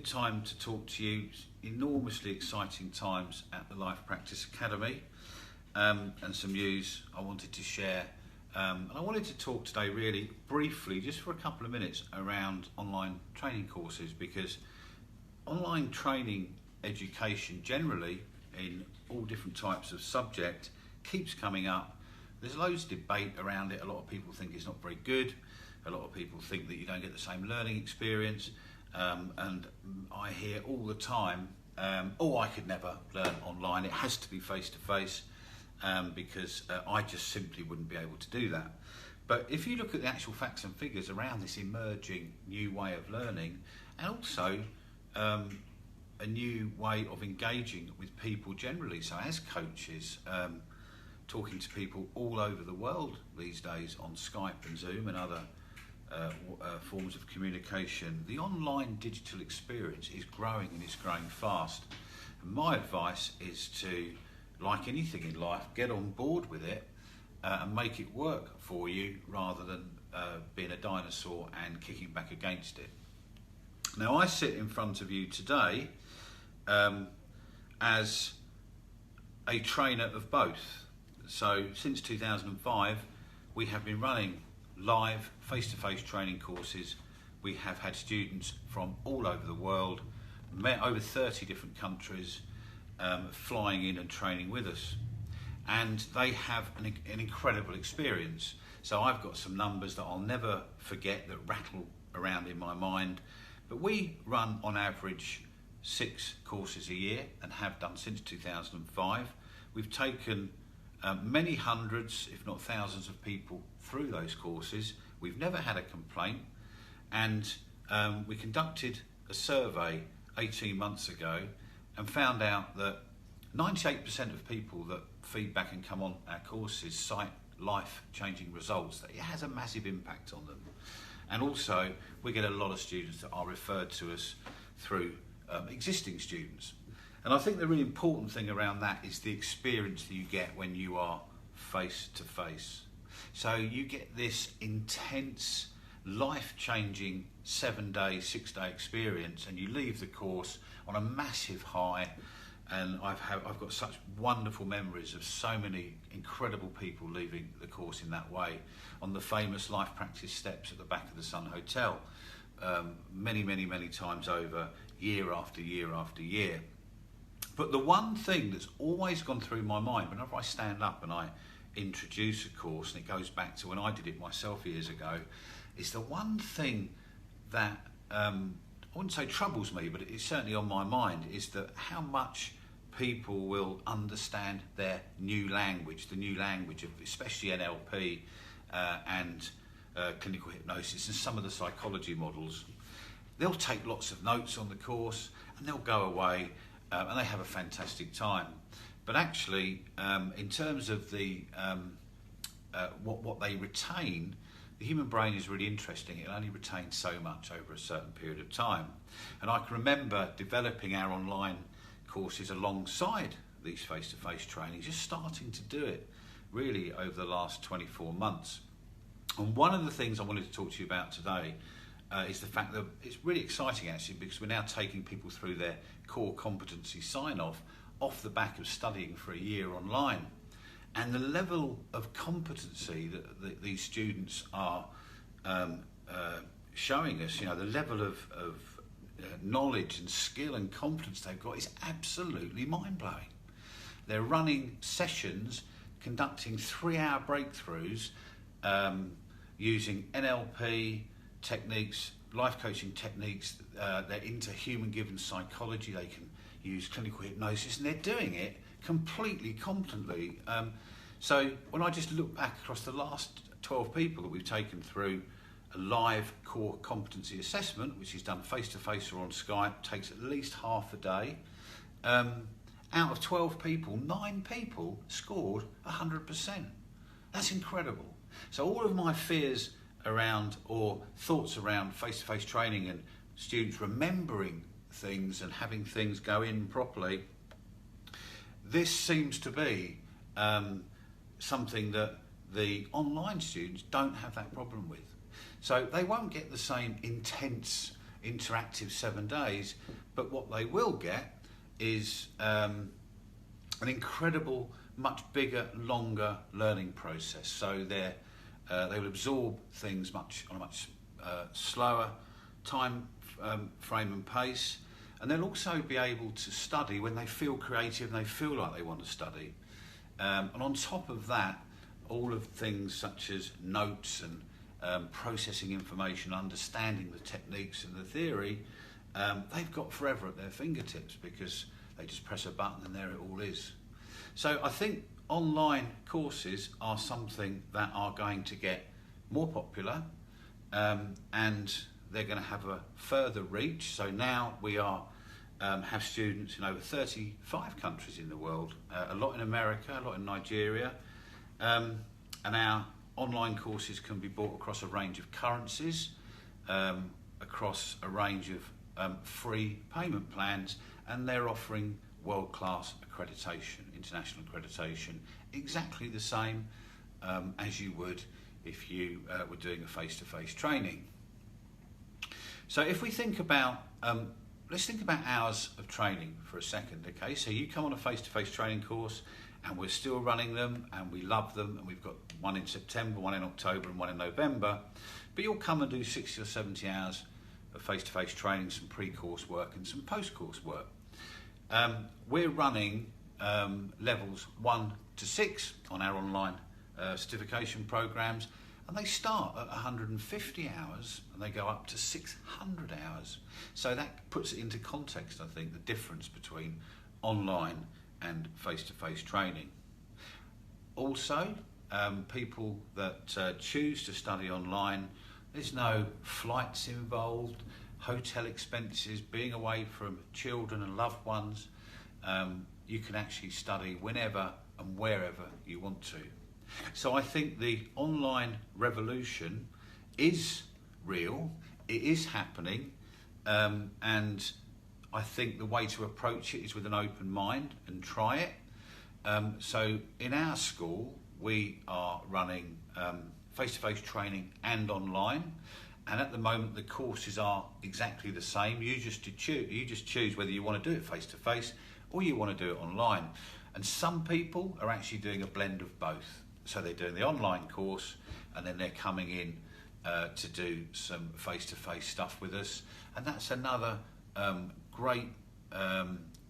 Time to talk to you. Enormously exciting times at the Life Practice Academy, and some news I wanted to share. And I wanted to talk today really briefly, just for a couple of minutes, around online training courses, because online training education generally in all different types of subject keeps coming up. There's loads of debate around it. A lot of people think it's not very good. A lot of people think that you don't get the same learning experience. And I hear all the time, I could never learn online. It has to be face-to-face, because I just simply wouldn't be able to do that. But if you look at the actual facts and figures around this emerging new way of learning, and also a new way of engaging with people generally, so as coaches, talking to people all over the world these days on Skype and Zoom and other forms of communication, the online digital experience is growing, and it's growing fast. And my advice is to, like anything in life, get on board with it and make it work for you, rather than being a dinosaur and kicking back against it. Now, I sit in front of you today as a trainer of both. So since 2005 we have been running live face-to-face training courses. We have had students from all over the world, over 30 different countries, flying in and training with us, and they have an incredible experience. So I've got some numbers that I'll never forget that rattle around in my mind, but we run on average 6 courses a year and have done since 2005. We've taken many hundreds, if not thousands, of people through those courses. We've never had a complaint, and we conducted a survey 18 months ago and found out that 98% of people that feedback and come on our courses cite life-changing results, that it has a massive impact on them. And also we get a lot of students that are referred to us through existing students. And I think the really important thing around that is the experience that you get when you are face to face. So you get this intense, life-changing 7-day, 6-day experience, and you leave the course on a massive high. And I've got such wonderful memories of so many incredible people leaving the course in that way, on the famous Life Practice steps at the back of the Sun Hotel, many times over, year after year after year. But the one thing that's always gone through my mind whenever I stand up and I introduce a course, and it goes back to when I did it myself years ago, is the one thing that I wouldn't say troubles me, but it's certainly on my mind, is that how much people will understand their new language, the new language of especially NLP and clinical hypnosis and some of the psychology models. They'll take lots of notes on the course and they'll go away and they have a fantastic time. But actually, in terms of the what they retain, the human brain is really interesting. It only retains so much over a certain period of time. And I can remember developing our online courses alongside these face-to-face trainings, just starting to do it really over the last 24 months. And one of the things I wanted to talk to you about today is the fact that it's really exciting actually, because we're now taking people through their core competency sign-off off the back of studying for a year online. And the level of competency that these students are showing us, the level of knowledge and skill and competence they've got is absolutely mind-blowing. They're running sessions, conducting 3-hour breakthroughs, using NLP techniques, life coaching techniques. They're into human-given psychology. They can use clinical hypnosis, and they're doing it completely competently. So when I just look back across the last 12 people that we've taken through a live core competency assessment, which is done face-to-face or on Skype, takes at least half a day. Out of 12 people, 9 people scored 100%. That's incredible. So all of my fears around, or thoughts around face-to-face training and students remembering things and having things go in properly, this seems to be something that the online students don't have that problem with. So they won't get the same intense interactive 7 days, but what they will get is an incredible, much bigger, longer learning process. So they will absorb things on a much slower time frame and pace, and they'll also be able to study when they feel creative and they feel like they want to study. And on top of that, all of things such as notes and processing information, understanding the techniques and the theory, they've got forever at their fingertips, because they just press a button and there it all is. So I think online courses are something that are going to get more popular, and they're going to have a further reach. So now we have students in over 35 countries in the world, a lot in America, a lot in Nigeria, and our online courses can be bought across a range of currencies, across a range of free payment plans, and they're offering world-class accreditation, international accreditation, exactly the same as you would if you were doing a face-to-face training. So if we think about, let's think about hours of training for a second, okay? So you come on a face-to-face training course, and we're still running them, and we love them, and we've got one in September, one in October, and one in November, but you'll come and do 60 or 70 hours of face-to-face training, some pre-course work and some post-course work. We're running levels 1 to 6 on our online certification programs, and they start at 150 hours and they go up to 600 hours. So that puts it into context, I think, the difference between online and face-to-face training. Also, people that choose to study online, there's no flights involved, hotel expenses, being away from children and loved ones. You can actually study whenever and wherever you want to. So I think the online revolution is real, it is happening, and I think the way to approach it is with an open mind and try it. So in our school, we are running face-to-face training and online, and at the moment the courses are exactly the same. You just choose whether you want to do it face-to-face or you want to do it online. And some people are actually doing a blend of both. So they're doing the online course and then they're coming in to do some face-to-face stuff with us, and that's another great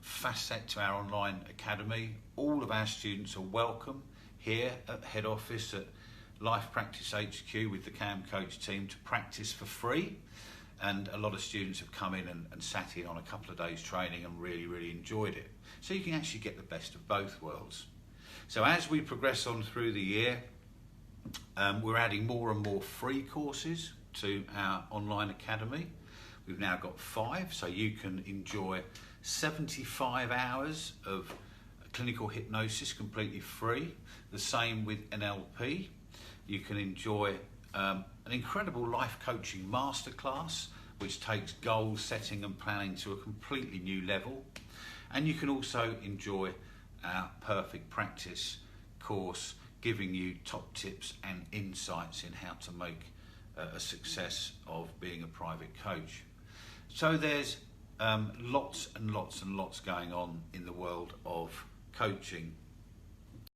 facet to our online academy. All of our students are welcome here at head office at Life Practice HQ with the CAM Coach team to practice for free, and a lot of students have come in and sat in on a couple of days training and really enjoyed it. So you can actually get the best of both worlds. So as we progress on through the year, we're adding more and more free courses to our online academy. We've now got 5, so you can enjoy 75 hours of clinical hypnosis completely free. The same with NLP. You can enjoy an incredible life coaching masterclass, which takes goal setting and planning to a completely new level. And you can also enjoy our Perfect Practice course, giving you top tips and insights in how to make a success of being a private coach. So there's lots and lots going on in the world of coaching.